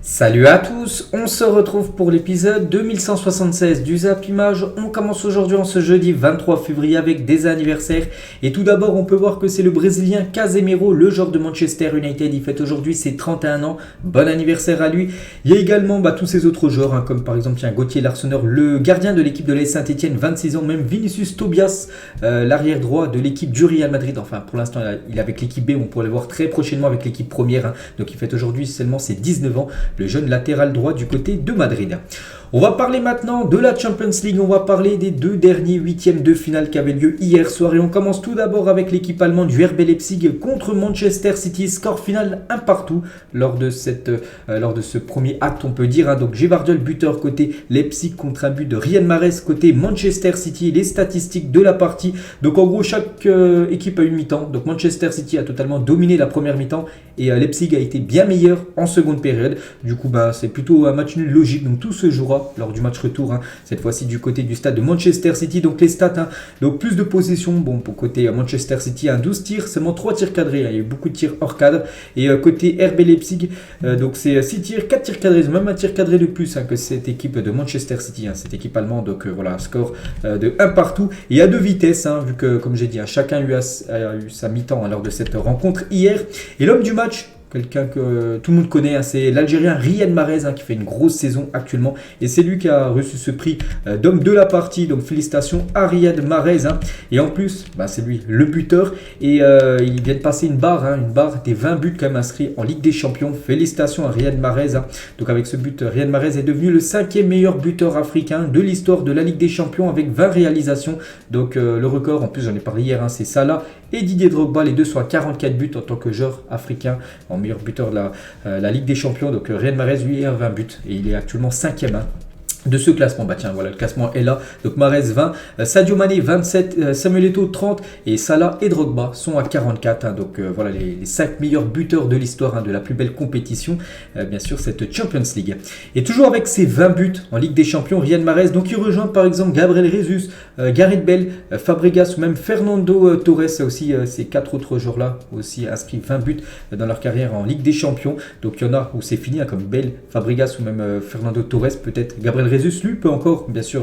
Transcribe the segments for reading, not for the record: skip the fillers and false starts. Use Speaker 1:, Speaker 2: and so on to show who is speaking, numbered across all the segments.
Speaker 1: Salut à tous, on se retrouve pour l'épisode 2176 du Zap Image. On commence aujourd'hui en ce jeudi 23 février avec des anniversaires. Et tout d'abord, on peut voir que c'est le Brésilien Casemiro, le joueur de Manchester United. Il fête aujourd'hui ses 31 ans. Bon anniversaire à lui. Il y a également tous ces autres joueurs, comme par exemple Gauthier Larsonneur, le gardien de l'équipe de l'AS Saint-Etienne, 26 ans. Même Vinicius Tobias, l'arrière droit de l'équipe du Real Madrid. Enfin, pour l'instant, il est avec l'équipe B. On pourrait le voir très prochainement avec l'équipe première. Donc, il fête aujourd'hui seulement ses 19 ans. Le jeune latéral droit du côté de Madrid. On va parler maintenant de la Champions League, on va parler des deux derniers huitièmes de finale qui avaient lieu hier soir et on commence tout d'abord avec l'équipe allemande du RB Leipzig contre Manchester City, score final 1-1 lors de ce premier acte on peut dire. Donc Gvardiol buteur côté Leipzig contre un but de Riyad Mahrez côté Manchester City, les statistiques de la partie. Donc en gros chaque équipe a eu une mi-temps, donc Manchester City a totalement dominé la première mi-temps et Leipzig a été bien meilleur en seconde période. Du coup c'est plutôt un match nul logique, donc tout se jouera lors du match retour, cette fois-ci du côté du stade de Manchester City. Donc les stats, donc plus de possession, pour côté Manchester City, 12 tirs, seulement 3 tirs cadrés, il y a eu beaucoup de tirs hors cadre. Et côté RB Leipzig, donc c'est 6 tirs, 4 tirs cadrés, même un tir cadré de plus que cette équipe de Manchester City, cette équipe allemande. Donc voilà, score de 1-1 et à deux vitesses, vu que comme j'ai dit, chacun a eu sa mi-temps lors de cette rencontre hier. Et l'homme du match, quelqu'un que tout le monde connaît, c'est l'Algérien Riyad Mahrez qui fait une grosse saison actuellement et c'est lui qui a reçu ce prix d'homme de la partie. Donc félicitations à Riyad Mahrez et en plus c'est lui le buteur et il vient de passer une barre des 20 buts quand même inscrits en Ligue des Champions. Félicitations à Riyad Mahrez. Donc avec ce but, Riyad Mahrez est devenu le 5e meilleur buteur africain de l'histoire de la Ligue des Champions avec 20 réalisations. Donc le record, en plus j'en ai parlé hier, c'est Salah et Didier Drogba, les deux sont à 44 buts en tant que joueur africain en meilleur buteur de la Ligue des Champions. Donc Riyad Mahrez lui est à 20 buts et il est actuellement 5e de ce classement. Voilà, le classement est là. Donc Mahrez 20, Sadio Mané 27, Samuel Eto'o 30 et Salah et Drogba sont à 44. Donc voilà les 5 meilleurs buteurs de l'histoire de la plus belle compétition, bien sûr cette Champions League. Et toujours avec ses 20 buts en Ligue des Champions, Riyad Mahrez, donc il rejoint par exemple Gabriel Jesus, Gareth Bale, Fabregas ou même Fernando Torres aussi, ces 4 autres joueurs là aussi inscrits 20 buts dans leur carrière en Ligue des Champions. Donc il y en a où c'est fini, comme Bale, Fabregas ou même Fernando Torres, peut-être Gabriel Jesus lui peut encore bien sûr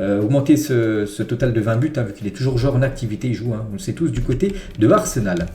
Speaker 1: augmenter ce total de 20 buts vu qu'il est toujours joueur en activité, il joue, on le sait tous, du côté de Arsenal.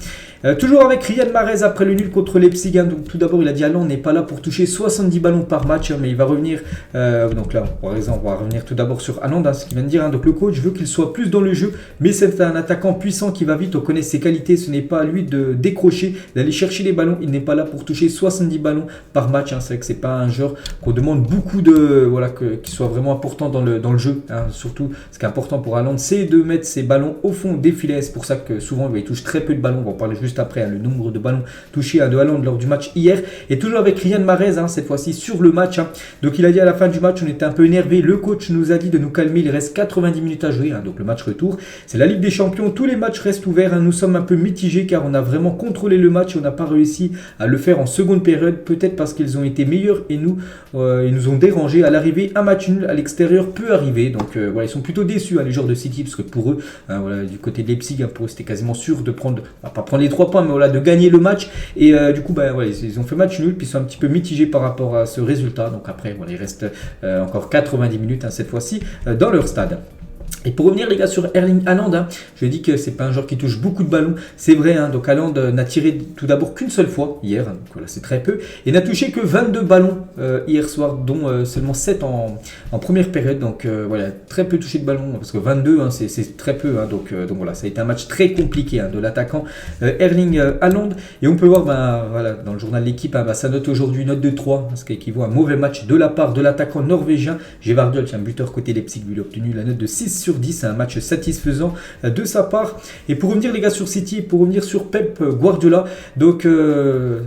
Speaker 1: Toujours avec Riyad Mahrez après le nul contre Leipzig. Donc tout d'abord il a dit Haaland n'est pas là pour toucher 70 ballons par match, mais il va revenir. Donc là par exemple on va revenir tout d'abord sur Haaland, ce qu'il vient de dire. Donc le coach veut qu'il soit plus dans le jeu, mais c'est un attaquant puissant qui va vite, on connaît ses qualités, ce n'est pas à lui de décrocher, d'aller chercher les ballons, il n'est pas là pour toucher 70 ballons par match. C'est vrai que c'est pas un joueur qu'on demande beaucoup de qu'il soit vraiment important dans le jeu. Surtout ce qui est important pour Haaland, c'est de mettre ses ballons au fond des filets. C'est pour ça que souvent il touche très peu de ballons. On va en parler juste après, le nombre de ballons touchés de Haaland lors du match hier. Et toujours avec Riyad Mahrez, cette fois-ci sur le match. Donc il a dit à la fin du match, on était un peu énervé. Le coach nous a dit de nous calmer. Il reste 90 minutes à jouer. Donc le match retour, c'est la Ligue des Champions. Tous les matchs restent ouverts. Nous sommes un peu mitigés car on a vraiment contrôlé le match. On n'a pas réussi à le faire en seconde période. Peut-être parce qu'ils ont été meilleurs et ils nous ont dérangés. À l'arrivée, un match nul à l'extérieur peut arriver. Donc ils sont plutôt déçus les joueurs de City parce que pour eux, du côté de Leipzig, pour eux c'était quasiment sûr de pas prendre les 3 points, mais de gagner le match. Et du coup, ils ont fait match nul, puis ils sont un petit peu mitigés par rapport à ce résultat. Donc après, il reste encore 90 minutes cette fois-ci dans leur stade. Et pour revenir les gars sur Erling Haaland, je dis que c'est pas un joueur qui touche beaucoup de ballons, c'est vrai, donc Haaland n'a tiré tout d'abord qu'une seule fois hier, donc voilà, c'est très peu, et n'a touché que 22 ballons hier soir, dont seulement 7 en première période. Donc voilà, très peu touché de ballon, parce que 22 c'est très peu, donc voilà, ça a été un match très compliqué de l'attaquant Erling Haaland. Et on peut voir dans le journal L'équipe, sa note aujourd'hui, note de 3, ce qui équivaut à un mauvais match de la part de l'attaquant norvégien. Gvardiol, un buteur côté Leipzig, lui il a obtenu la note de 6 sur 10, c'est un match satisfaisant de sa part. Et pour revenir les gars sur City, pour revenir sur Pep Guardiola, donc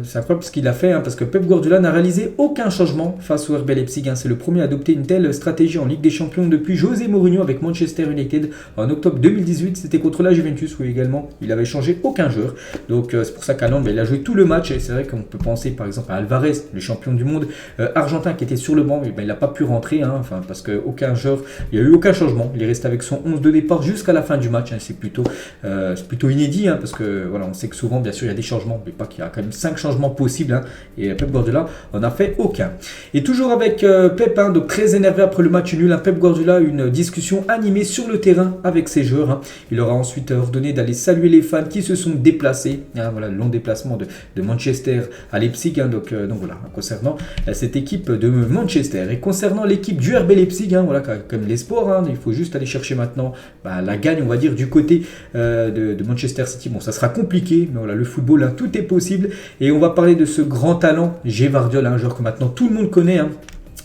Speaker 1: c'est incroyable ce qu'il a fait, parce que Pep Guardiola n'a réalisé aucun changement face au RB Leipzig. C'est le premier à adopter une telle stratégie en Ligue des Champions depuis José Mourinho avec Manchester United en octobre 2018. C'était contre la Juventus où également il avait changé aucun joueur. Donc c'est pour ça qu'Haaland il a joué tout le match. Et c'est vrai qu'on peut penser par exemple à Alvarez, le champion du monde argentin qui était sur le banc, il n'a pas pu rentrer, parce que aucun joueur, il n'y a eu aucun changement. Il est reste avec son 11 de départ jusqu'à la fin du match. Hein. C'est plutôt inédit parce que voilà, on sait que souvent, bien sûr, il y a des changements, mais pas qu'il y a quand même 5 changements possibles. Hein, et Pep Guardiola en a fait aucun. Et toujours avec Pep, donc très énervé après le match nul. Pep Guardiola a eu une discussion animée sur le terrain avec ses joueurs. Hein. Il leur a ensuite ordonné d'aller saluer les fans qui se sont déplacés. Hein, voilà, le long déplacement de Manchester à Leipzig. Hein, donc voilà, concernant cette équipe de Manchester. Et concernant l'équipe du RB Leipzig, voilà, comme l'espoir, hein, il faut juste aller chercher maintenant la gagne, on va dire, du côté de Manchester City. Bon, ça sera compliqué, mais voilà, le football, hein, tout est possible. Et on va parler de ce grand talent, Gvardiol, un joueur que maintenant tout le monde connaît. Hein.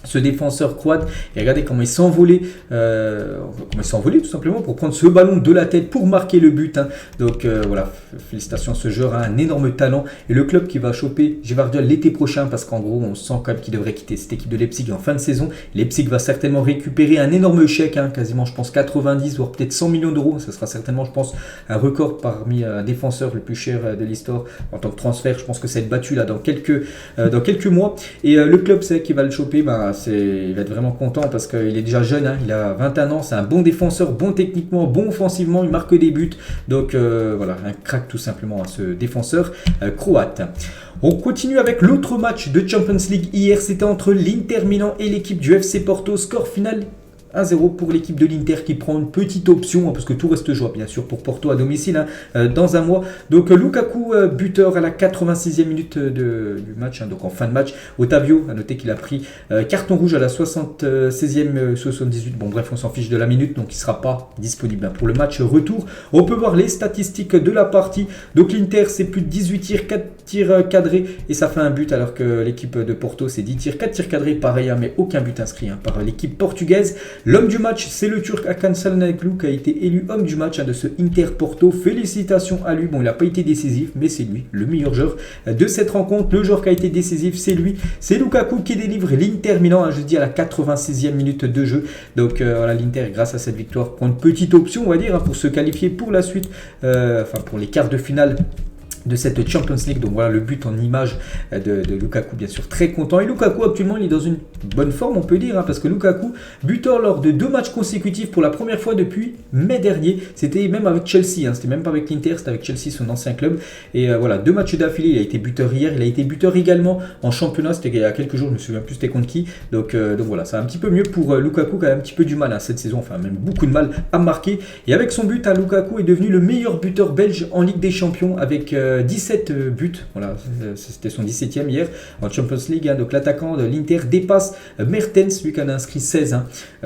Speaker 1: Ce défenseur croate, et regardez comment il s'est envolé, tout simplement pour prendre ce ballon de la tête pour marquer le but. Hein. Donc voilà, félicitations à ce joueur, hein, un énorme talent. Et le club qui va choper Gvardiol l'été prochain, parce qu'en gros, on sent quand même qu'il devrait quitter cette équipe de Leipzig en fin de saison. Leipzig va certainement récupérer un énorme chèque, hein, quasiment, je pense, 90 voire peut-être 100 millions d'euros. Ce sera certainement, je pense, un record parmi un défenseur le plus cher de l'histoire en tant que transfert. Je pense que ça va être battu là dans quelques mois. Et le club, c'est qui va le choper. Il va être vraiment content parce qu'il est déjà jeune, hein, il a 21 ans, c'est un bon défenseur, bon techniquement, bon offensivement, il marque des buts. Donc voilà, un crack tout simplement à ce défenseur croate. On continue avec l'autre match de Champions League hier, c'était entre l'Inter Milan et l'équipe du FC Porto, score final 1-0 pour l'équipe de l'Inter qui prend une petite option, parce que tout reste jouable bien sûr pour Porto à domicile dans un mois. Donc Lukaku buteur à la 86e minute du match, donc en fin de match. Otavio, à noter qu'il a pris carton rouge à la 76e, 78. Bon bref, on s'en fiche de la minute, donc il ne sera pas disponible pour le match retour. On peut voir les statistiques de la partie. Donc l'Inter c'est plus de 18 tirs, 4 tirs cadrés et ça fait un but, alors que l'équipe de Porto c'est 10 tirs, 4 tirs cadrés, pareil, mais aucun but inscrit par l'équipe portugaise. L'homme du match, c'est le Turc Hakan Çalhanoğlu qui a été élu homme du match de ce Inter Porto. Félicitations à lui. Bon, il n'a pas été décisif, mais c'est lui, le meilleur joueur de cette rencontre. Le joueur qui a été décisif, c'est lui. C'est Lukaku qui délivre l'Inter Milan, je dis à la 86e minute de jeu. Donc voilà, l'Inter, grâce à cette victoire, prend une petite option, on va dire, pour se qualifier pour la suite, pour les quarts de finale de cette Champions League. Donc voilà le but en image de Lukaku, bien sûr très content. Et Lukaku actuellement il est dans une bonne forme, on peut dire, parce que Lukaku buteur lors de 2 matchs consécutifs pour la première fois depuis mai dernier. C'était même avec Chelsea, c'était même pas avec l'Inter, c'était avec Chelsea, son ancien club. Et voilà, 2 matchs d'affilée, il a été buteur hier, il a été buteur également en championnat, c'était il y a quelques jours, je me souviens plus c'était contre qui. Donc voilà, ça a un petit peu mieux pour Lukaku, qui a un petit peu du mal cette saison, enfin même beaucoup de mal à marquer. Et avec son but, Lukaku est devenu le meilleur buteur belge en Ligue des Champions avec 17 buts, voilà, c'était son 17e hier en Champions League. Donc l'attaquant de l'Inter dépasse Mertens, lui qui en a inscrit 16,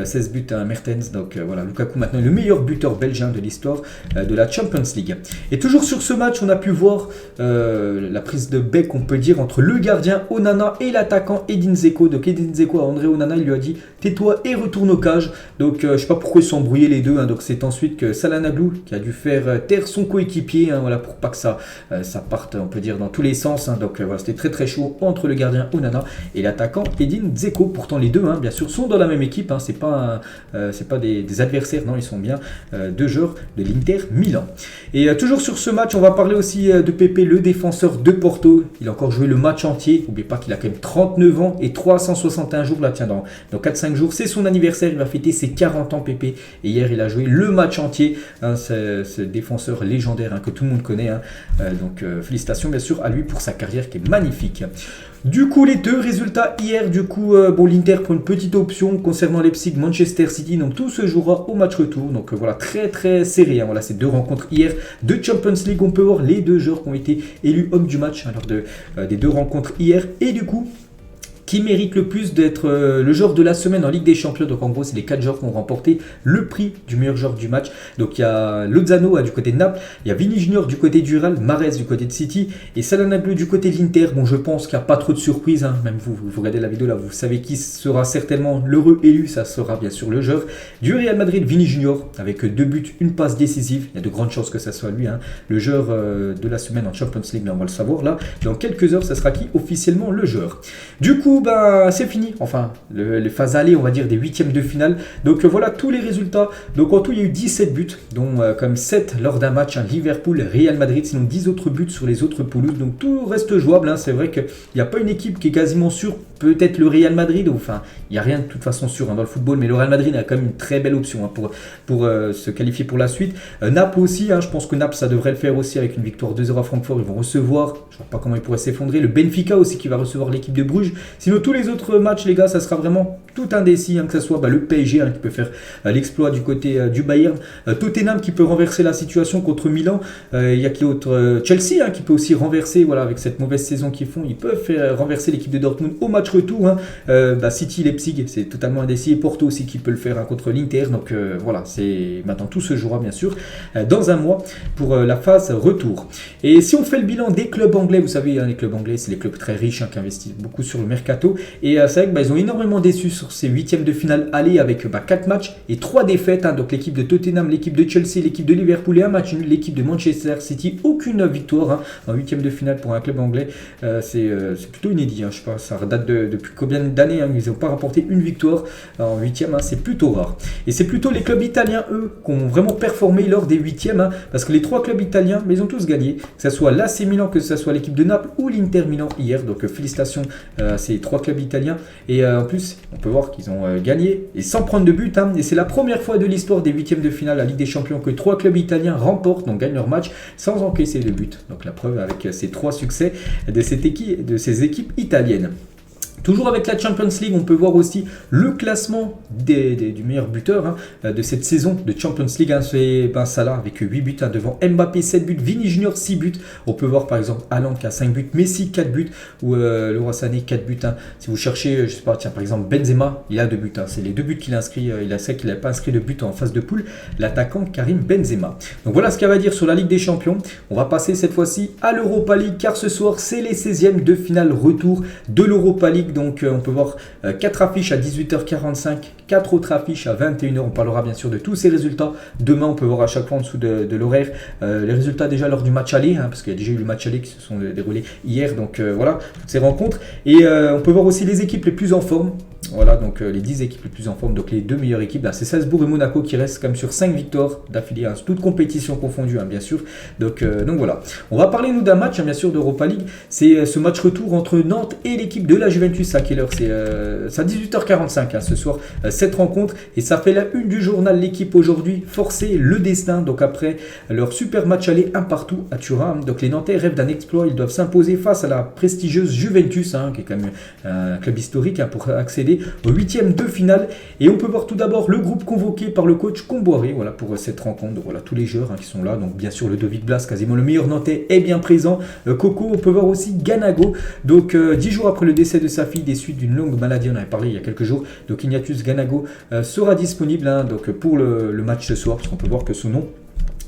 Speaker 1: 16 buts à Mertens. Donc voilà, Lukaku maintenant est le meilleur buteur belge de l'histoire de la Champions League. Et toujours sur ce match, on a pu voir la prise de bec, on peut dire, entre le gardien Onana et l'attaquant Edin Dzeko. Donc Edin Dzeko à André Onana, il lui a dit tais-toi et retourne au cage. Donc je sais pas pourquoi ils sont embrouillés les deux. Donc c'est ensuite que Çalhanoğlu qui a dû faire taire son coéquipier, voilà, pour pas que ça parte, on peut dire, dans tous les sens. Donc voilà, c'était très très chaud entre le gardien Onana et l'attaquant Edin Dzeko. Pourtant les deux, bien sûr, sont dans la même équipe. C'est pas des adversaires, non, ils sont bien deux joueurs de l'Inter Milan. Et toujours sur ce match, on va parler aussi de Pepe, le défenseur de Porto. Il a encore joué le match entier. N'oubliez pas qu'il a quand même 39 ans et 361 jours. Là, tiens, dans 4-5 jours, c'est son anniversaire. Il va fêter ses 40 ans, Pepe. Et hier, il a joué le match entier. Ce défenseur légendaire que tout le monde connaît. Donc félicitations bien sûr à lui pour sa carrière qui est magnifique. Du coup, les deux résultats hier, l'Inter prend une petite option concernant Leipzig, Manchester City, donc tout se jouera au match retour. Donc voilà, très très serré. Voilà, ces deux rencontres hier de Champions League. On peut voir les deux joueurs qui ont été élus hommes du match lors des deux rencontres hier. Et du coup, qui mérite le plus d'être le joueur de la semaine en Ligue des Champions. Donc en gros, c'est les 4 joueurs qui ont remporté le prix du meilleur joueur du match. Donc il y a Lozano du côté de Naples, il y a Vini Junior du côté du Real, Mahrez du côté de City et Çalhanoğlu du côté de l'Inter. Bon, je pense qu'il n'y a pas trop de surprises. Même vous regardez la vidéo là, vous savez qui sera certainement l'heureux élu. Ça sera bien sûr le joueur du Real Madrid, Vini Junior, avec 2 buts, une passe décisive. Il y a de grandes chances que ça soit lui, le joueur de la semaine en Champions League. Mais on va le savoir là. Dans quelques heures, ça sera qui officiellement le joueur. Du coup, coup, ben, c'est fini. Enfin, les phases allées, on va dire, des huitièmes de finale. Donc voilà tous les résultats. Donc en tout, il y a eu 17 buts, dont comme 7 lors d'un match, Liverpool-Real Madrid, sinon 10 autres buts sur les autres pelouses. Donc tout reste jouable. C'est vrai qu'il n'y a pas une équipe qui est quasiment sûre. Peut-être le Real Madrid, enfin, il n'y a rien de toute façon sûr dans le football, mais le Real Madrid a quand même une très belle option pour se qualifier pour la suite. Naples aussi, je pense que Naples, ça devrait le faire aussi avec une victoire 2-0 à Francfort. Ils vont recevoir, je ne vois pas comment ils pourraient s'effondrer, le Benfica aussi qui va recevoir l'équipe de Bruges. Sinon, tous les autres matchs, les gars, ça sera vraiment tout indécis, que ce soit le PSG qui peut faire l'exploit du côté du Bayern, Tottenham qui peut renverser la situation contre Milan. Il y a qui autre Chelsea qui peut aussi renverser, voilà, avec cette mauvaise saison qu'ils font, ils peuvent faire renverser l'équipe de Dortmund au match retour. City, Leipzig, c'est totalement indécis. Et Porto aussi qui peut le faire contre l'Inter. Donc voilà, c'est maintenant tout se jouera bien sûr dans un mois pour la phase retour. Et si on fait le bilan des clubs anglais, vous savez, les clubs anglais, c'est les clubs très riches qui investissent beaucoup sur le mercato. Et c'est vrai qu'ils ont énormément déçu sur ces huitièmes de finale aller avec 4 matchs et 3 défaites. Donc l'équipe de Tottenham, l'équipe de Chelsea, l'équipe de Liverpool et un match nul, l'équipe de Manchester City. Aucune victoire en huitième de finale pour un club anglais. C'est plutôt inédit. Je sais pas, ça date depuis combien d'années. Ils n'ont pas rapporté une victoire en huitième. C'est plutôt rare. Et c'est plutôt les clubs italiens, eux, qui ont vraiment performé lors des huitièmes. Parce que les 3 clubs italiens, mais ils ont tous gagné. Que ce soit l'AC Milan, que ce soit l'équipe de Naples ou l'Inter Milan hier. Donc félicitations à ces 3 clubs italiens. Et en plus, on peut voir qu'ils ont gagné et sans prendre de but. Et c'est la première fois de l'histoire des huitièmes de finale à la Ligue des Champions que 3 clubs italiens remportent, donc gagnent leur match sans encaisser de but. Donc la preuve avec ces 3 succès de ces équipes italiennes. Toujours avec la Champions League, on peut voir aussi le classement du meilleur buteur de cette saison de Champions League. C'est Salah avec 8 buts devant Mbappé 7 buts, Vini Junior 6 buts. On peut voir par exemple Haaland qui a 5 buts, Messi 4 buts ou Leroy Sané 4 buts. Si vous cherchez, je sais pas, tiens, par exemple Benzema, il a 2 buts. C'est les 2 buts qu'il a inscrits. Il a qu'il n'a pas inscrit de but en phase de poule, l'attaquant Karim Benzema. Donc voilà ce qu'il y a à dire sur la Ligue des Champions. On va passer cette fois-ci à l'Europa League car ce soir c'est les 16e de finale retour de l'Europa League. Donc on peut voir 4 affiches à 18h45, 4 autres affiches à 21h. On parlera bien sûr de tous ces résultats. Demain, on peut voir à chaque fois en dessous de l'horaire les résultats déjà lors du match aller, parce qu'il y a déjà eu le match aller qui se sont déroulés hier. Donc voilà, toutes ces rencontres. Et on peut voir aussi les équipes les plus en forme. Voilà, donc les 10 équipes les plus en forme, donc les 2 meilleures équipes, c'est Salzbourg et Monaco qui restent quand même sur 5 victoires d'affilée, toutes compétitions confondues, bien sûr. Donc voilà, on va parler nous d'un match, bien sûr, d'Europa League. C'est ce match retour entre Nantes et l'équipe de la Juventus. À quelle heure? C'est à 18h45 ce soir, cette rencontre. Et ça fait la une du journal L'équipe aujourd'hui, forcer le destin. Donc après leur super match aller 1-1 à Turin. Donc les Nantais rêvent d'un exploit, ils doivent s'imposer face à la prestigieuse Juventus, qui est quand même un club historique pour accéder au huitième de finale. Et on peut voir tout d'abord le groupe convoqué par le coach Comboiré, voilà, pour cette rencontre. Donc voilà, tous les joueurs qui sont là. Donc bien sûr Ludovic Blas, quasiment le meilleur Nantais, est bien présent. Coco, on peut voir aussi Ganago. Donc 10 jours après le décès de sa fille des suites d'une longue maladie, on en avait parlé il y a quelques jours. Donc Ignatius Ganago sera disponible donc pour le match ce soir, parce qu'on peut voir que son nom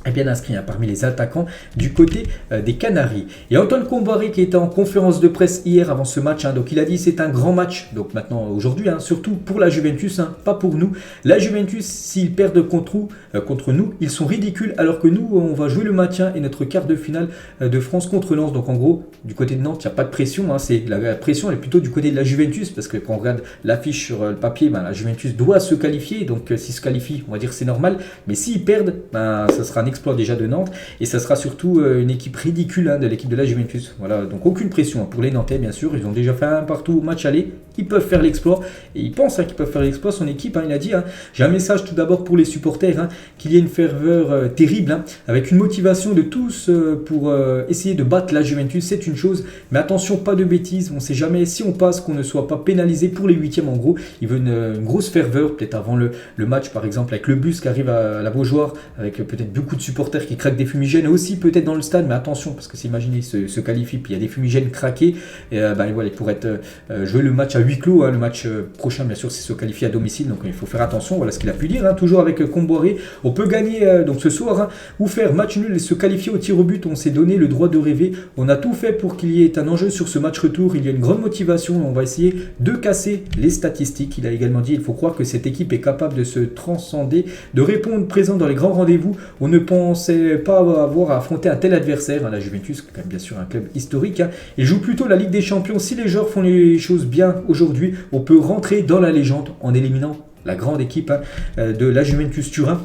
Speaker 1: est bien inscrit parmi les attaquants du côté des Canaries. Et Antoine Comboiré qui était en conférence de presse hier avant ce match, donc il a dit c'est un grand match, donc maintenant aujourd'hui, surtout pour la Juventus, pas pour nous. La Juventus, s'ils perdent contre nous, ils sont ridicules, alors que nous on va jouer le maintien et notre quart de finale de France contre Lens. Donc en gros, du côté de Nantes, il n'y a pas de pression, c'est la pression elle est plutôt du côté de la Juventus, parce que quand on regarde l'affiche sur le papier, la Juventus doit se qualifier, donc s'ils se qualifient, on va dire c'est normal, mais s'ils perdent, ça sera un exploit déjà de Nantes, et ça sera surtout une équipe ridicule de l'équipe de la Juventus. Voilà, donc aucune pression pour les Nantais, bien sûr. Ils ont déjà fait un partout au match aller, ils peuvent faire l'exploit, et ils pensent qu'ils peuvent faire l'exploit. Son équipe, il a dit, j'ai un message tout d'abord pour les supporters, qu'il y ait une ferveur terrible, avec une motivation de tous pour essayer de battre la Juventus, c'est une chose, mais attention, pas de bêtises, on ne sait jamais si on passe, qu'on ne soit pas pénalisé pour les huitièmes. En gros, il veut une grosse ferveur, peut-être avant le match, par exemple, avec le bus qui arrive à la Beaujoire, avec peut-être beaucoup de supporters qui craquent des fumigènes aussi peut-être dans le stade, mais attention, parce que c'est imaginez se qualifie puis il y a des fumigènes craqués, et voilà, il pourrait être jouer le match à huis clos, le match prochain bien sûr c'est se qualifier à domicile, donc il faut faire attention. Voilà ce qu'il a pu dire, toujours avec Comboiré. On peut gagner donc ce soir, ou faire match nul et se qualifier au tir au but. On s'est donné le droit de rêver, on a tout fait pour qu'il y ait un enjeu sur ce match retour. Il y a une grande motivation, on va essayer de casser les statistiques. Il a également dit, il faut croire que cette équipe est capable de se transcender, de répondre présent dans les grands rendez-vous. On ne pensait pas avoir à affronter un tel adversaire. La Juventus, quand même bien sûr un club historique. Il joue plutôt la Ligue des Champions. Si les joueurs font les choses bien aujourd'hui, on peut rentrer dans la légende en éliminant la grande équipe de la Juventus Turin.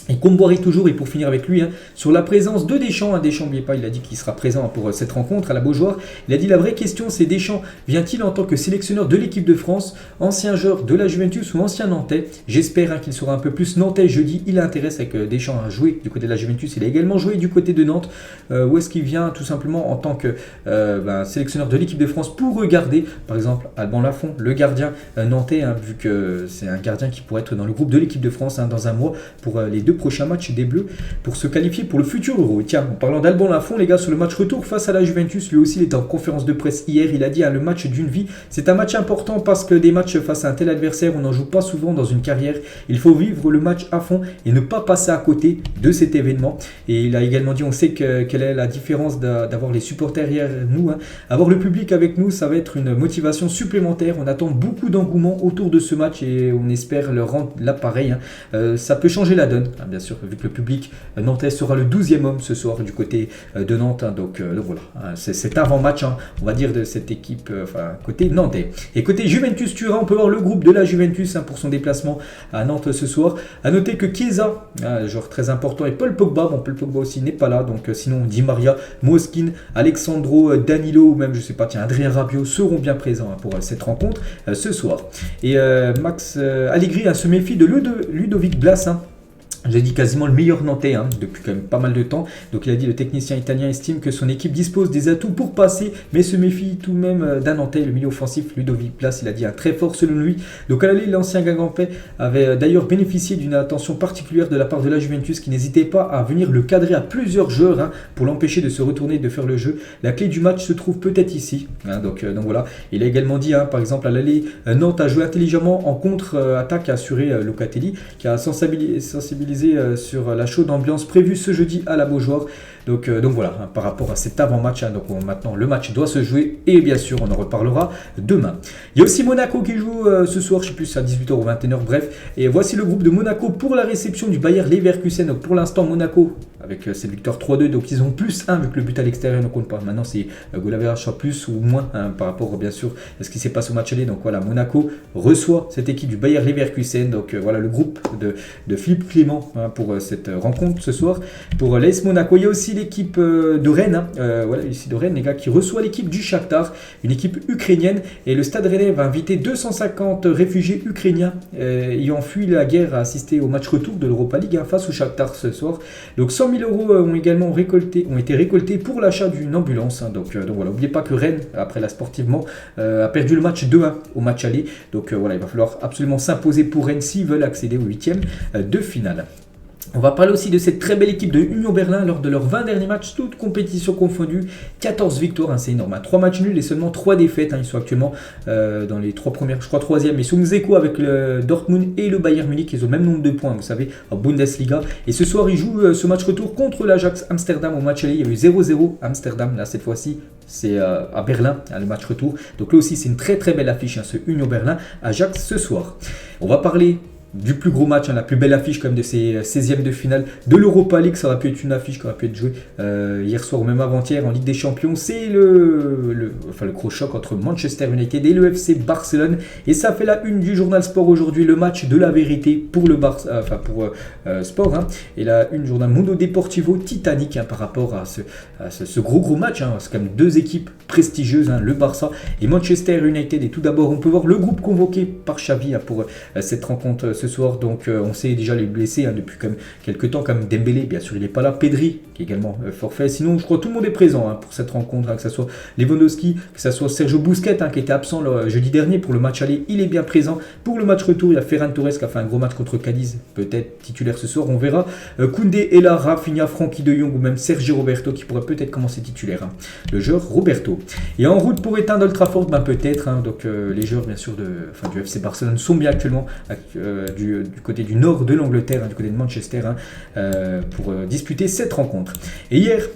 Speaker 1: Et Comboiré toujours, et pour finir avec lui, sur la présence de Deschamps. Deschamps, n'oubliez pas, il a dit qu'il sera présent pour cette rencontre à la Beaujoire. Il a dit la vraie question, c'est Deschamps vient-il en tant que sélectionneur de l'équipe de France, ancien joueur de la Juventus ou ancien Nantais? J'espère qu'il sera un peu plus Nantais jeudi. Il a intérêt avec Deschamps à jouer du côté de la Juventus. Il a également joué du côté de Nantes. Où est-ce qu'il vient tout simplement en tant que sélectionneur de l'équipe de France pour regarder, par exemple, Alban Lafont, le gardien nantais, vu que c'est un gardien qui pourrait être dans le groupe de l'équipe de France dans un mois pour les 2 prochains matchs des Bleus pour se qualifier pour le futur Euro. Et tiens, en parlant d'Alban Lafont, les gars, sur le match retour face à la Juventus, lui aussi il était en conférence de presse hier, il a dit le match d'une vie, c'est un match important parce que des matchs face à un tel adversaire, on n'en joue pas souvent dans une carrière, il faut vivre le match à fond et ne pas passer à côté de cet événement. Et il a également dit, on sait quelle est la différence d'avoir les supporters derrière nous, avoir le public avec nous, ça va être une motivation supplémentaire, on attend beaucoup d'engouement autour de ce match et on espère le rendre là pareil, ça peut changer la donne. Bien sûr, vu que le public nantais sera le 12e homme ce soir du côté de Nantes. Donc voilà, c'est avant-match, on va dire, de cette équipe côté nantais. Et côté Juventus Turin, on peut voir le groupe de la Juventus pour son déplacement à Nantes ce soir. A noter que Chiesa, joueur très important, et Paul Pogba, Paul Pogba aussi n'est pas là. Donc sinon, Di Maria, Moskin, Alexandro, Danilo, ou même, je sais pas, Adrien Rabiot seront bien présents pour cette rencontre ce soir. Et Max Allegri se méfie de Ludovic Blas. J'ai dit quasiment le meilleur Nantais depuis quand même pas mal de temps. Donc il a dit le technicien italien estime que son équipe dispose des atouts pour passer, mais se méfie tout de même d'un Nantais, le milieu offensif Ludovic Blas. Il a dit très fort selon lui. Donc à l'aller, l'ancien Guingampais avait d'ailleurs bénéficié d'une attention particulière de la part de la Juventus qui n'hésitait pas à venir le cadrer à plusieurs joueurs pour l'empêcher de se retourner et de faire le jeu. La clé du match se trouve peut-être ici. Donc voilà. Il a également dit par exemple à l'aller, Nantes a joué intelligemment en contre-attaque, a assuré Locatelli, qui a sensibilisé sur la chaude ambiance prévue ce jeudi à la Beaujoire. Donc voilà, par rapport à cet avant-match, donc maintenant le match doit se jouer et bien sûr on en reparlera demain. Il y a aussi Monaco qui joue ce soir, je sais plus, à 18h ou 21h, bref. Et voici le groupe de Monaco pour la réception du Bayer Leverkusen. Donc pour l'instant Monaco avec cette victoire 3-2, donc ils ont plus 1 vu que le but à l'extérieur ne compte pas. Maintenant c'est goal average soit plus ou moins par rapport bien sûr à ce qui s'est passé au match aller. Donc voilà, Monaco reçoit cette équipe du Bayer Leverkusen. Donc voilà le groupe de Philippe Clément pour cette rencontre ce soir. Pour l'AS Monaco, il y a aussi l'équipe de Rennes, voilà ici de Rennes les gars, qui reçoit l'équipe du Shakhtar, une équipe ukrainienne, et le Stade Rennais va inviter 250 réfugiés ukrainiens ayant fui la guerre à assister au match retour de l'Europa League face au Shakhtar ce soir. Donc 100 000 euros ont été récoltés pour l'achat d'une ambulance. Donc voilà, n'oubliez pas que Rennes, après la sportivement, a perdu le match 2-1 au match aller. Donc voilà, il va falloir absolument s'imposer pour Rennes s'ils veulent accéder au 8e de finale. On va parler aussi de cette très belle équipe de Union Berlin lors de leurs 20 derniers matchs, toutes compétitions confondues, 14 victoires, c'est énorme, 3 matchs nuls et seulement 3 défaites, ils sont actuellement dans les 3 premières, je crois 3e, ils sont ex aequo avec le Dortmund et le Bayern Munich, ils ont le même nombre de points, vous savez, en Bundesliga, et ce soir ils jouent ce match retour contre l'Ajax Amsterdam au match aller, il y a eu 0-0 Amsterdam, là cette fois-ci c'est à Berlin, le match retour, donc là aussi c'est une très très belle affiche, ce Union Berlin Ajax ce soir. On va parler du plus gros match, la plus belle affiche quand même de ces 16e de finale de l'Europa League. Ça aurait pu être une affiche qui aurait pu être jouée hier soir ou même avant-hier en Ligue des Champions. C'est le gros choc entre Manchester United et le FC Barcelone. Et ça fait la une du journal Sport aujourd'hui, le match de la vérité pour le Sport. Et la une journal Mundo Deportivo Titanic par rapport à ce gros match. C'est quand même 2 équipes prestigieuses, le Barça et Manchester United. Et tout d'abord, on peut voir le groupe convoqué par Xavi pour cette rencontre ce soir. Donc on sait déjà les blessés depuis quand même quelques temps, comme Dembélé, bien sûr il n'est pas là, Pedri qui est également forfait. Sinon je crois que tout le monde est présent pour cette rencontre, que ce soit Lewandowski, que ce soit Sergio Busquets qui était absent le jeudi dernier pour le match aller, il est bien présent. Pour le match retour, il y a Ferran Torres qui a fait un gros match contre Cadiz, peut-être titulaire ce soir, on verra. Koundé est là, Rafinha, Frankie de Jong ou même Sergio Roberto qui pourrait peut-être commencer titulaire, le joueur Roberto. Et en route pour éteindre Old Trafford, peut-être, donc les joueurs bien sûr du FC Barcelone sont bien actuellement du côté du nord de l'Angleterre, du côté de Manchester, pour disputer cette rencontre. Et hier,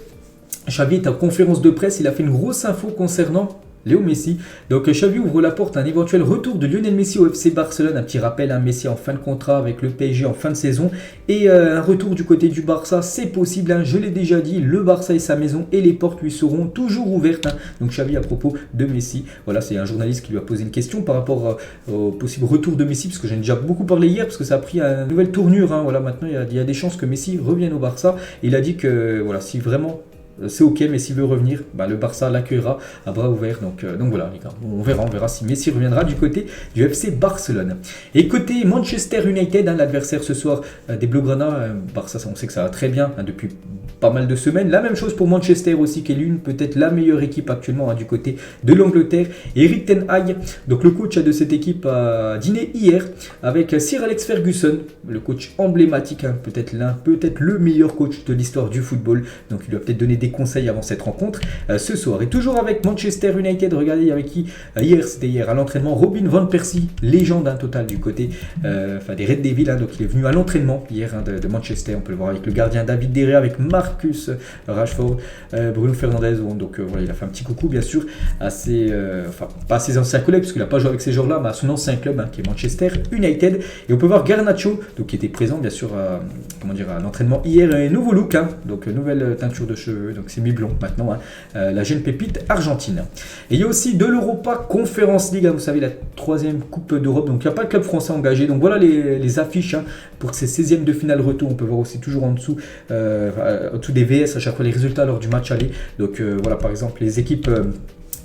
Speaker 1: Xavi est en conférence de presse, il a fait une grosse info concernant Léo Messi. Donc Xavi ouvre la porte à un éventuel retour de Lionel Messi au FC Barcelone. Un petit rappel, hein, Messi en fin de contrat avec le PSG en fin de saison. Et un retour du côté du Barça, c'est possible, hein, je l'ai déjà dit, le Barça est sa maison et les portes lui seront toujours ouvertes. Hein. Donc Xavi à propos de Messi, voilà, c'est un journaliste qui lui a posé une question par rapport au possible retour de Messi, parce que j'en ai déjà beaucoup parlé hier, parce que ça a pris une nouvelle tournure. Hein. Voilà, maintenant il y a des chances que Messi revienne au Barça. Et il a dit que voilà, si vraiment c'est ok, mais s'il veut revenir, le Barça l'accueillera à bras ouverts. Donc voilà, les gars, on verra si Messi reviendra du côté du FC Barcelone. Et côté Manchester United, hein, l'adversaire ce soir des Blaugrana, Barça, on sait que ça va très bien, hein, depuis pas mal de semaines. La même chose pour Manchester aussi, qui est l'une peut-être la meilleure équipe actuellement, hein, du côté de l'Angleterre. Eric Ten Hag, donc le coach de cette équipe, a dîné hier avec Sir Alex Ferguson, le coach emblématique, hein, peut-être le meilleur coach de l'histoire du football. Donc il lui a peut-être donné des conseils avant cette rencontre ce soir. Et toujours avec Manchester United, regardez avec qui c'était hier à l'entraînement, Robin Van Persie, légende, hein, total du côté des Red Devils, hein, donc il est venu à l'entraînement hier, hein, de Manchester. On peut le voir avec le gardien David De Gea, avec Marcus Rashford, Bruno Fernandes. Donc voilà, il a fait un petit coucou bien sûr à ses, pas à ses anciens collègues, parce qu'il n'a pas joué avec ces joueurs-là, mais à son ancien club, hein, qui est Manchester United. Et on peut voir Garnacho, donc qui était présent bien sûr à l'entraînement hier, et nouveau look, hein, donc nouvelle teinture de cheveux. Donc c'est mi-blond maintenant, hein, la jeune pépite argentine. Et il y a aussi de l'Europa Conference League, hein, vous savez, la 3e Coupe d'Europe. Donc il n'y a pas de club français engagé. Donc voilà les affiches, hein, pour ces 16e de finale retour. On peut voir aussi toujours en dessous des VS à chaque fois les résultats lors du match aller. Donc voilà, par exemple les équipes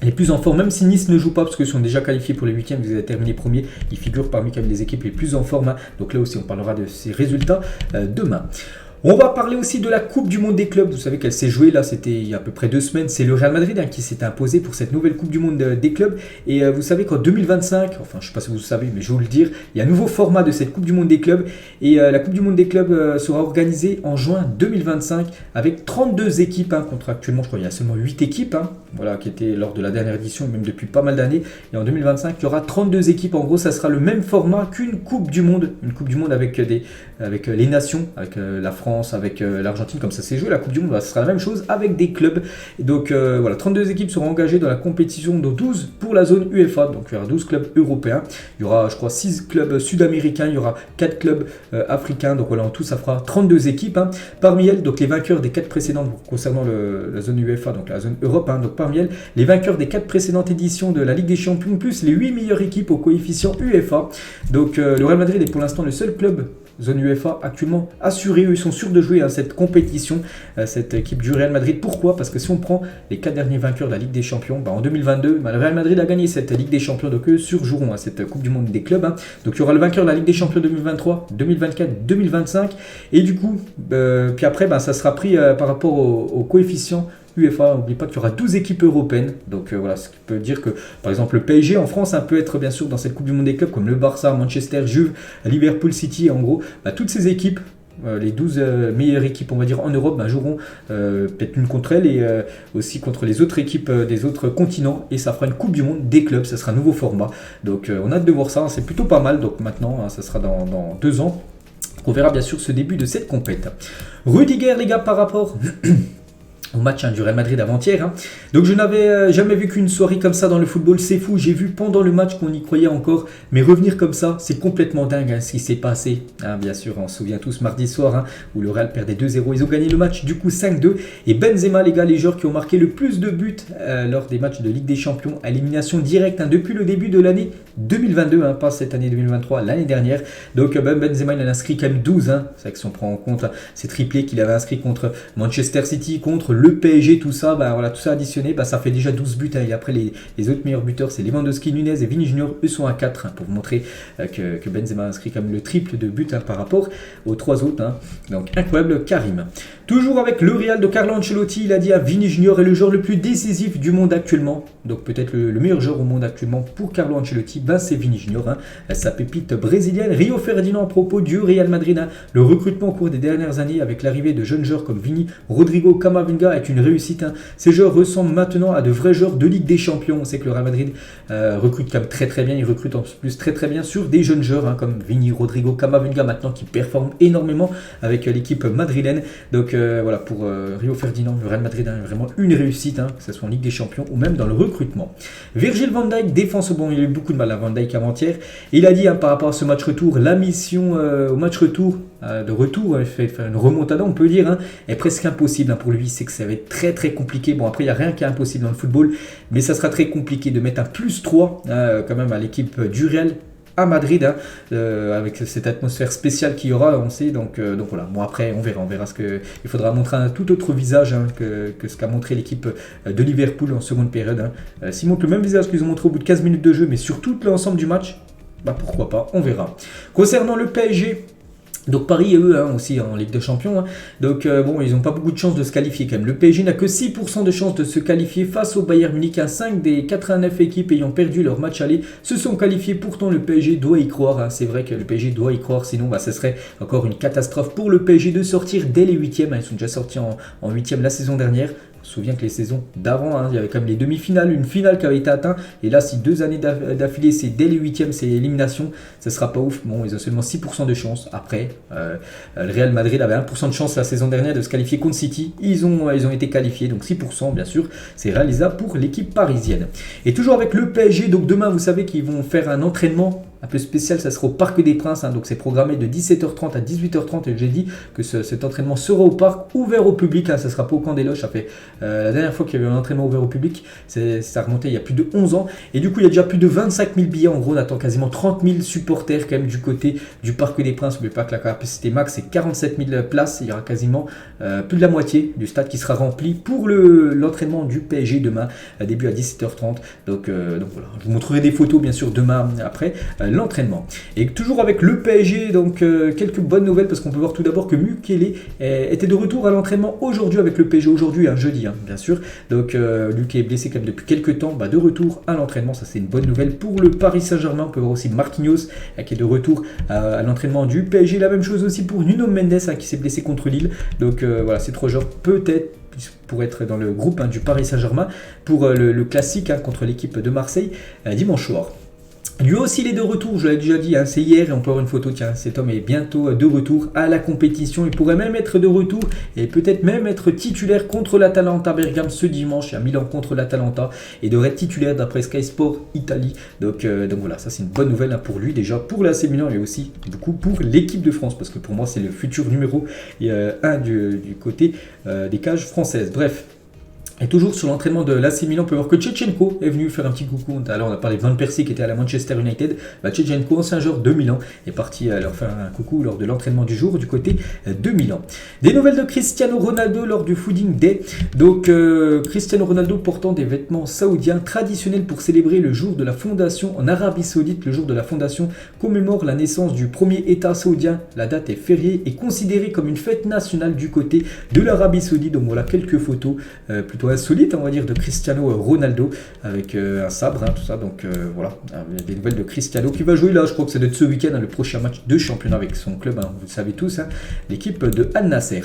Speaker 1: les plus en forme, même si Nice ne joue pas parce qu'ils sont déjà qualifiés pour les 8e, vous avez terminé premier, ils figurent parmi quand même les équipes les plus en forme, hein. Donc là aussi on parlera de ces résultats demain. On va parler aussi de la Coupe du Monde des clubs. Vous savez qu'elle s'est jouée là, c'était il y a à peu près 2 semaines. C'est le Real Madrid, hein, qui s'est imposé pour cette nouvelle Coupe du Monde des clubs. Et vous savez qu'en 2025, enfin je ne sais pas si vous savez, mais je vais vous le dire, il y a un nouveau format de cette Coupe du Monde des clubs. Et la Coupe du Monde des clubs sera organisée en juin 2025 avec 32 équipes, hein, contre actuellement je crois il y a seulement 8 équipes, hein, voilà, qui étaient lors de la dernière édition, même depuis pas mal d'années. Et en 2025, il y aura 32 équipes. En gros, ça sera le même format qu'une Coupe du Monde. Une Coupe du Monde avec les nations, avec la France, avec l'Argentine, comme ça s'est joué. La Coupe du Monde, ce sera la même chose avec des clubs. Et donc voilà, 32 équipes seront engagées dans la compétition, dont 12 pour la zone UEFA. Donc il y aura 12 clubs européens. Il y aura, je crois, 6 clubs sud-américains. Il y aura 4 clubs africains. Donc voilà, en tout, ça fera 32 équipes, hein. Parmi elles, donc les vainqueurs des 4 précédentes concernant la zone UEFA, donc la zone Europe, hein. Donc parmi elles, les vainqueurs des 4 précédentes éditions de la Ligue des Champions, plus les 8 meilleures équipes au coefficient UEFA. Donc le Real Madrid est pour l'instant le seul club zone UEFA actuellement assuré. Eux, ils sont sûrs de jouer à cette compétition, cette équipe du Real Madrid. Pourquoi? Parce que si on prend les 4 derniers vainqueurs de la Ligue des Champions, en 2022, le Real Madrid a gagné cette Ligue des Champions, donc eux surjoueront à cette Coupe du Monde des clubs, hein. Donc il y aura le vainqueur de la Ligue des Champions 2023, 2024, 2025. Et du coup, puis après, ça sera pris par rapport au coefficient UEFA. N'oublie pas qu'il y aura 12 équipes européennes. Donc voilà, ce qui peut dire que par exemple le PSG en France, peut être bien sûr dans cette Coupe du Monde des clubs, comme le Barça, Manchester, Juve, Liverpool City. En gros, toutes ces équipes, les 12 meilleures équipes on va dire en Europe, joueront peut-être une contre elles, et aussi contre les autres équipes des autres continents, et ça fera une Coupe du Monde des clubs. Ça sera un nouveau format. Donc on a hâte de voir ça, hein. C'est plutôt pas mal. Donc maintenant, ça sera dans 2 ans. On verra bien sûr ce début de cette compète. Rudiger, les gars, par rapport au match, du Real Madrid avant-hier, hein. Donc je n'avais jamais vécu une soirée comme ça dans le football, c'est fou. J'ai vu pendant le match qu'on y croyait encore, mais revenir comme ça, c'est complètement dingue, hein, ce qui s'est passé, hein. Bien sûr, on se souvient tous mardi soir, hein, où le Real perdait 2-0, ils ont gagné le match du coup 5-2, et Benzema, les gars, les joueurs qui ont marqué le plus de buts lors des matchs de Ligue des Champions, à élimination directe, hein, depuis le début de l'année 2022, hein, pas cette année 2023, l'année dernière. Donc Benzema, il en a inscrit quand même 12, hein. C'est vrai que si on prend en compte ces triplés qu'il avait inscrit contre Manchester City, contre le PSG, tout ça, voilà, tout ça additionné, ça fait déjà 12 buts, hein. Et après les autres meilleurs buteurs, c'est Lewandowski, Nunez et Vini Junior, eux sont à 4, hein, pour vous montrer que Benzema a inscrit quand même le triple de buts, hein, par rapport aux 3 autres, hein. Donc incroyable Karim. Toujours avec le Real de Carlo Ancelotti, il a dit à Vini Junior est le joueur le plus décisif du monde actuellement. Donc peut-être le meilleur joueur au monde actuellement pour Carlo Ancelotti, c'est Vini Junior, hein, sa pépite brésilienne. Rio Ferdinand à propos du Real Madrid, hein, le recrutement au cours des dernières années avec l'arrivée de jeunes joueurs comme Vini, Rodrigo, Camavinga cela est une réussite. Ces joueurs ressemblent maintenant à de vrais joueurs de Ligue des Champions. On sait que le Real Madrid recrute quand même très bien. Il recrute en plus très bien sur des jeunes joueurs comme Vini, Rodrigo, Camavinga maintenant qui performent énormément avec l'équipe madrilène. Donc voilà, pour Rio Ferdinand, le Real Madrid a vraiment une réussite, que ce soit en Ligue des Champions ou même dans le recrutement. Virgil van Dijk, défense, bon, il a eu beaucoup de mal à Van Dijk avant-hier. Il a dit par rapport à ce match retour, la mission au match retour, il fait faire une remontada, on peut dire, est presque impossible pour lui. C'est que ça va être très compliqué. Bon, après, il n'y a rien qui est impossible dans le football, mais ça sera très compliqué de mettre un +3 quand même à l'équipe du Real à Madrid, avec cette atmosphère spéciale qu'il y aura, on sait. Donc voilà. Bon, après, on verra ce que il faudra montrer un tout autre visage que ce qu'a montré l'équipe de Liverpool en seconde période. S'ils montrent le même visage qu'ils ont montré au bout de 15 minutes de jeu, mais sur tout l'ensemble du match, pourquoi pas, on verra. Concernant le PSG, donc Paris, eux, aussi en Ligue des Champions. Donc bon, ils n'ont pas beaucoup de chances de se qualifier quand même. Le PSG n'a que 6% de chances de se qualifier face au Bayern Munich. 5 des 89 équipes ayant perdu leur match aller se sont qualifiées. Pourtant, le PSG doit y croire. C'est vrai que le PSG doit y croire. Sinon, ce serait encore une catastrophe pour le PSG de sortir dès les huitièmes. Ils sont déjà sortis en huitièmes la saison dernière. On se souvient que les saisons d'avant, il y avait quand même les demi-finales, une finale qui avait été atteinte. Et là, si 2 années d'affilée, c'est dès les huitièmes, c'est élimination, ça sera pas ouf. Bon, ils ont seulement 6% de chance. Après, le Real Madrid avait 1% de chance la saison dernière de se qualifier contre City. Ils ont été qualifiés, donc 6%, bien sûr, c'est réalisable pour l'équipe parisienne. Et toujours avec le PSG, donc demain, vous savez qu'ils vont faire un entraînement un peu spécial, ça sera au Parc des Princes, donc c'est programmé de 17h30 à 18h30 et j'ai dit que cet entraînement sera au parc, ouvert au public, ça ne sera pas au camp des loges. Ça fait la dernière fois qu'il y avait un entraînement ouvert au public, ça remontait il y a plus de 11 ans, et du coup il y a déjà plus de 25 000 billets, en gros on attend quasiment 30 000 supporters quand même du côté du Parc des Princes. N'oubliez pas que la capacité max c'est 47 000 places, il y aura quasiment plus de la moitié du stade qui sera rempli pour l'entraînement du PSG demain, début à 17h30, donc voilà, je vous montrerai des photos bien sûr demain après l'entraînement. Et toujours avec le PSG, donc quelques bonnes nouvelles, parce qu'on peut voir tout d'abord que Mukele était de retour à l'entraînement aujourd'hui avec le PSG, aujourd'hui, jeudi, bien sûr. Donc Luc est blessé quand même depuis quelques temps, de retour à l'entraînement, ça c'est une bonne nouvelle pour le Paris Saint-Germain. On peut voir aussi Marquinhos qui est de retour à l'entraînement du PSG, la même chose aussi pour Nuno Mendes qui s'est blessé contre Lille. Donc voilà, ces 3 joueurs peut-être pour être dans le groupe du Paris Saint-Germain pour le classique contre l'équipe de Marseille dimanche soir. Lui aussi, il est de retour, je l'ai déjà dit, c'est hier, et on peut avoir une photo, tiens, cet homme est bientôt de retour à la compétition. Il pourrait même être de retour, et peut-être même être titulaire contre l'Atalanta Bergame ce dimanche, à Milan contre l'Atalanta, et devrait être titulaire d'après Sky Sport Italie. Donc voilà, ça c'est une bonne nouvelle pour lui, déjà pour l'AC Milan, et aussi beaucoup pour l'équipe de France, parce que pour moi c'est le futur numéro 1 du côté des cages françaises. Bref. Et toujours sur l'entraînement de l'AC Milan, on peut voir que Tchechenko est venu faire un petit coucou. Alors on a parlé de Van Persie qui était à la Manchester United. Tchechenko, ancien joueur de Milan, est parti leur faire un coucou lors de l'entraînement du jour du côté de Milan. Des nouvelles de Cristiano Ronaldo lors du Fooding Day. Donc Cristiano Ronaldo portant des vêtements saoudiens traditionnels pour célébrer le jour de la fondation en Arabie Saoudite. Le jour de la fondation commémore la naissance du premier État saoudien. La date est fériée et considérée comme une fête nationale du côté de l'Arabie Saoudite. Donc voilà quelques photos plutôt insolite, on va dire, de Cristiano Ronaldo avec un sabre, tout ça. Donc voilà, des nouvelles de Cristiano qui va jouer là, je crois que c'est de ce week-end, le prochain match de championnat avec son club, vous le savez tous, l'équipe de Al Nasser.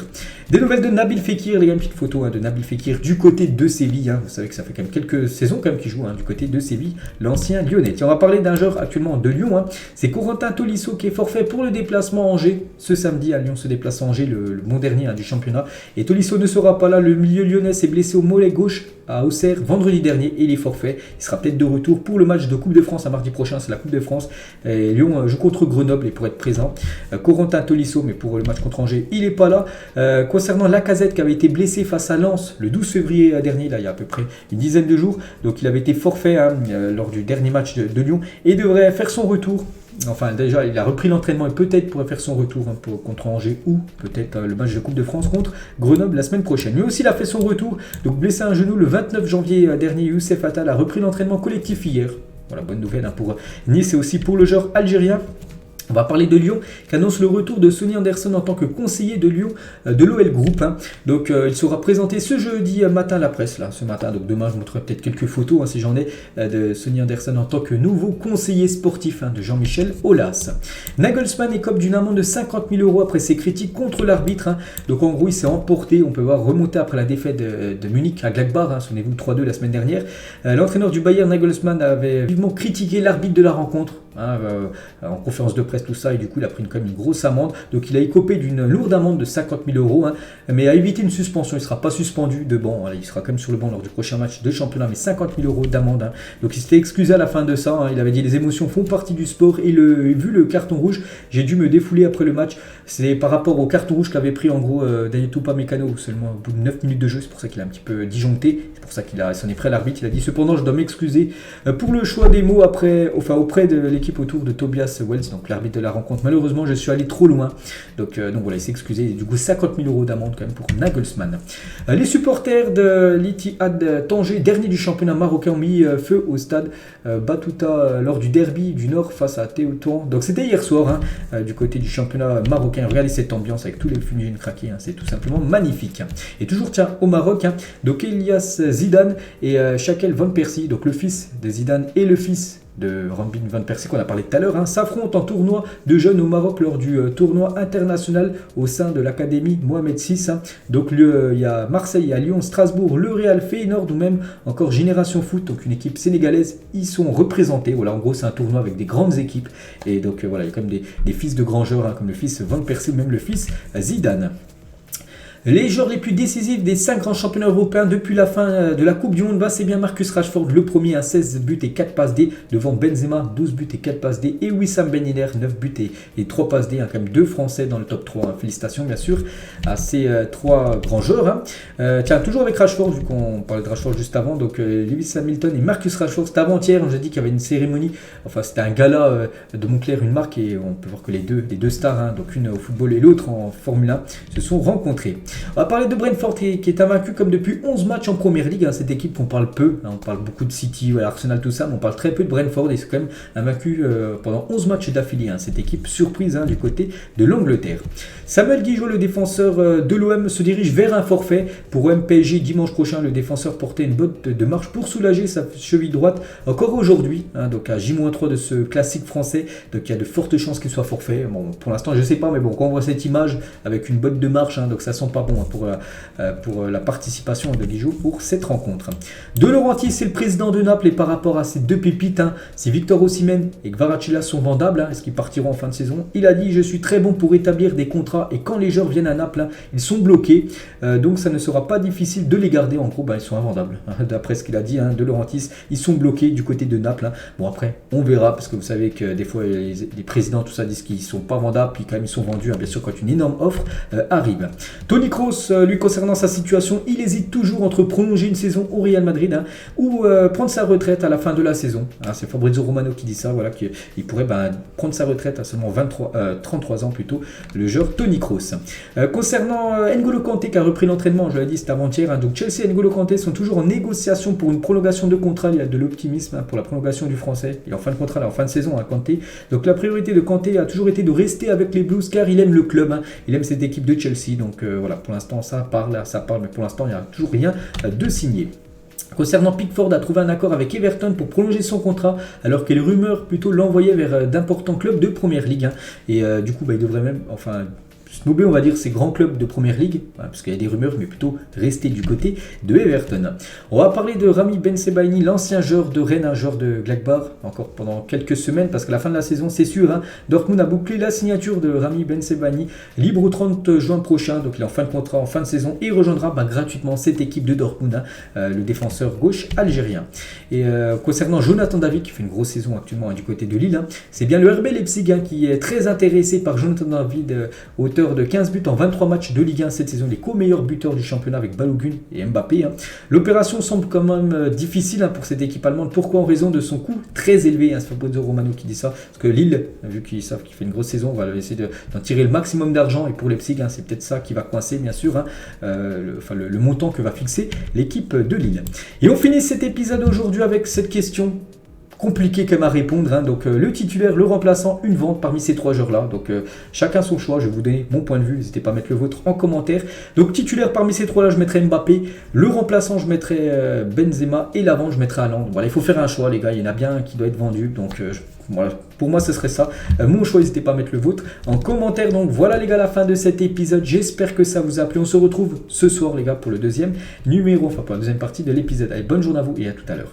Speaker 1: Des nouvelles de Nabil Fekir, les gars, une petite photo de Nabil Fekir du côté de Séville, vous savez que ça fait quand même quelques saisons quand même qu'il joue du côté de Séville, l'ancien lyonnais. Tiens, on va parler d'un joueur actuellement de Lyon, c'est Corentin Tolisso qui est forfait pour le déplacement à Angers. Ce samedi à Lyon se déplace à Angers, le bon dernier du championnat, et Tolisso ne sera pas là, le milieu lyonnais s'est blessé au mollet gauche à Auxerre vendredi dernier et il est forfait. Il sera peut-être de retour pour le match de Coupe de France à mardi prochain, c'est la Coupe de France. Et Lyon joue contre Grenoble et pour être présent. Corentin Tolisso, mais pour le match contre Angers, il n'est pas là. Concernant Lacazette qui avait été blessé face à Lens le 12 février dernier, là il y a à peu près une dizaine de jours, donc il avait été forfait lors du dernier match de Lyon et devrait faire son retour. Enfin, déjà, il a repris l'entraînement et peut-être pourrait faire son retour contre Angers ou peut-être le match de Coupe de France contre Grenoble la semaine prochaine. Lui aussi, il a fait son retour. Donc, blessé à un genou le 29 janvier dernier, Youssef Attal a repris l'entraînement collectif hier. Voilà, bonne nouvelle pour Nice et aussi pour le joueur algérien. On va parler de Lyon qui annonce le retour de Sonny Anderson en tant que conseiller de Lyon de l'OL Group. Donc il sera présenté ce jeudi matin à la presse, là, ce matin. Donc demain je vous montrerai peut-être quelques photos si j'en ai de Sonny Anderson en tant que nouveau conseiller sportif de Jean-Michel Aulas. Nagelsmann écope d'une amende de 50 000 € après ses critiques contre l'arbitre. Donc en gros il s'est emporté, on peut voir remonter après la défaite de Munich à Gladbach, souvenez-vous 3-2 la semaine dernière. L'entraîneur du Bayern Nagelsmann avait vivement critiqué l'arbitre de la rencontre. En conférence de presse tout ça, et du coup il a pris quand même une grosse amende, donc il a écopé d'une lourde amende de 50 000 €, mais a évité une suspension. Il ne sera pas suspendu de banc, il sera quand même sur le banc lors du prochain match de championnat, mais 50 000 € d'amende. Donc il s'était excusé à la fin de ça, il avait dit les émotions font partie du sport, et vu le carton rouge, j'ai dû me défouler après le match. C'est par rapport au carton rouge qu'avait pris en gros Dayot Upamecano seulement au bout de 9 minutes de jeu, c'est pour ça qu'il a un petit peu disjoncté, c'est pour ça qu'il s'en est pris à l'arbitre. Il a dit cependant je dois m'excuser pour le choix des mots auprès de l'équipe autour de Tobias Wells, donc l'arbitre de la rencontre. Malheureusement, je suis allé trop loin. Donc voilà, il s'est excusé. Du coup, 50 000 € d'amende quand même pour Nagelsmann. Les supporters de l'Ittihad Tanger, dernier du championnat marocain, ont mis feu au stade Batouta lors du derby du Nord face à Tétouan. Donc c'était hier soir du côté du championnat marocain. Regardez cette ambiance avec tous les fumigènes craqués. C'est tout simplement magnifique. Et toujours au Maroc, donc Elias Zidane et Shakel Van Persie, donc le fils de Zidane et le fils de Robin Van Persie qu'on a parlé tout à l'heure, s'affrontent en tournoi de jeunes au Maroc lors du tournoi international au sein de l'académie Mohamed VI. Donc il y a Marseille, il y a Lyon, Strasbourg, le Real Feyenoord ou même encore Génération Foot, donc une équipe sénégalaise, ils sont représentés. Voilà, en gros c'est un tournoi avec des grandes équipes, et donc voilà, il y a quand même des fils de grands joueurs comme le fils Van Persie ou même le fils Zidane. Les joueurs les plus décisifs des 5 grands championnats européens depuis la fin de la Coupe du Monde, c'est bien Marcus Rashford, le premier à 16 buts et 4 passes D, devant Benzema, 12 buts et 4 passes D, et Wissam Ben Yedder, 9 buts et 3 passes D, quand même 2 Français dans le top 3. Félicitations bien sûr à ces 3 grands joueurs. Tiens, toujours avec Rashford, vu qu'on parlait de Rashford juste avant, donc Lewis Hamilton et Marcus Rashford, c'était avant-hier, j'ai dit qu'il y avait une cérémonie, enfin c'était un gala de Montclair, une marque, et on peut voir que les deux stars, donc une au football et l'autre en Formule 1, se sont rencontrés. On va parler de Brentford qui est invaincu comme depuis 11 matchs en Première Ligue. Cette équipe qu'on parle peu, on parle beaucoup de City, Arsenal, tout ça, mais on parle très peu de Brentford, et c'est quand même invaincu pendant 11 matchs d'affilée. Cette équipe surprise du côté de l'Angleterre. Samuel Guijo, le défenseur de l'OM, se dirige vers un forfait pour OM-PSG dimanche prochain. Le défenseur portait une botte de marche pour soulager sa cheville droite encore aujourd'hui, donc à J-3 de ce classique français. Donc il y a de fortes chances qu'il soit forfait. Bon, pour l'instant je ne sais pas, mais bon, quand on voit cette image avec une botte de marche, donc ça sent pas bon pour la participation de Guijo pour cette rencontre. De Laurentiis, c'est le président de Naples, et par rapport à ces 2 pépites, si Victor Osimhen et Kvaratskhelia sont vendables, est-ce qu'ils partiront en fin de saison? Il a dit: je suis très bon pour établir des contrats, et quand les joueurs viennent à Naples, ils sont bloqués, donc ça ne sera pas difficile de les garder. En gros, ils sont invendables, d'après ce qu'il a dit. De Laurentiis, ils sont bloqués du côté de Naples. Bon, après on verra, parce que vous savez que des fois les présidents tout ça disent qu'ils sont pas vendables, puis quand même ils sont vendus, bien sûr, quand une énorme offre arrive. Toni Kroos, lui, concernant sa situation, il hésite toujours entre prolonger une saison au Real Madrid ou prendre sa retraite à la fin de la saison. C'est Fabrizio Romano qui dit ça, voilà, qu'il pourrait prendre sa retraite à seulement 33 ans plutôt, le joueur Toni Kroos. Concernant N'Golo Kanté qui a repris l'entraînement, je l'ai dit, c'est avant-hier, donc Chelsea et N'Golo Kanté sont toujours en négociation pour une prolongation de contrat. Il y a de l'optimisme pour la prolongation du français. Il est en fin de contrat, en fin de saison, Kanté. Donc la priorité de Kanté a toujours été de rester avec les Blues, car il aime le club, il aime cette équipe de Chelsea. Donc voilà, pour l'instant ça parle, mais pour l'instant il n'y a toujours rien de signé. Concernant Pickford, a trouvé un accord avec Everton pour prolonger son contrat, alors que les rumeurs plutôt l'envoyaient vers d'importants clubs de Première Ligue. Et du coup, il devrait même, snober, on va dire, ces grands clubs de Première Ligue, parce qu'il y a des rumeurs, mais plutôt rester du côté de Everton. On va parler de Rami Bensebaini, l'ancien joueur de Rennes, un joueur de Gladbach, encore pendant quelques semaines, parce que la fin de la saison, c'est sûr, Dortmund a bouclé la signature de Rami Bensebaini, libre au 30 juin prochain, donc il est en fin de contrat, en fin de saison, et il rejoindra gratuitement cette équipe de Dortmund, le défenseur gauche algérien. Et concernant Jonathan David, qui fait une grosse saison actuellement du côté de Lille, c'est bien le RB Leipzig qui est très intéressé par Jonathan David, auteur de 15 buts en 23 matchs de Ligue 1 cette saison, les co-meilleurs buteurs du championnat avec Balogun et Mbappé. L'opération semble quand même difficile pour cette équipe allemande. Pourquoi? En raison de son coût très élevé. C'est Fabrizio Romano qui dit ça. Parce que Lille, vu qu'ils savent qu'il fait une grosse saison, on va essayer d'en tirer le maximum d'argent. Et pour Leipzig, c'est peut-être ça qui va coincer, bien sûr, le montant que va fixer l'équipe de Lille. Et on finit cet épisode aujourd'hui avec cette question. compliqué quand même à répondre, hein. Donc le titulaire, le remplaçant, une vente parmi ces 3 joueurs-là. Donc chacun son choix, je vais vous donner mon point de vue, n'hésitez pas à mettre le vôtre en commentaire. Donc titulaire parmi ces 3-là, je mettrai Mbappé, le remplaçant, je mettrai Benzema et la vente, je mettrai Haaland. Voilà, il faut faire un choix les gars, il y en a bien un qui doit être vendu, donc voilà, pour moi ce serait ça. Mon choix, n'hésitez pas à mettre le vôtre en commentaire. Donc voilà les gars, la fin de cet épisode, j'espère que ça vous a plu. On se retrouve ce soir les gars pour le deuxième numéro, enfin pour la deuxième partie de l'épisode. Allez, bonne journée à vous et à tout à l'heure.